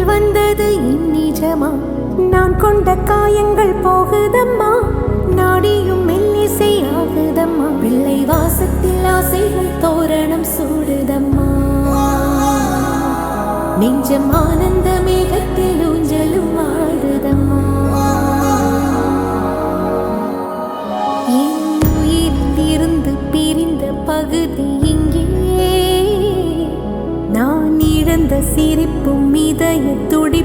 வந்தது என் நிஜமா? நான் கொண்ட காயங்கள் போகுதம்மா, நாடியும் மெல்லிசை ஆகுதம்மா. பிள்ளை வாசத்தில் ஆசைகள் தோரணம் சூடுதம்மா. நெஞ்சம் ஆனந்த மேகத்தில் ஊஞ்சலும் ஆடுதம்மா. என் உயிரிலிருந்து பிரிந்த பகுதி இங்கே, நான் இழந்த சிரிப்பும் இதய துடி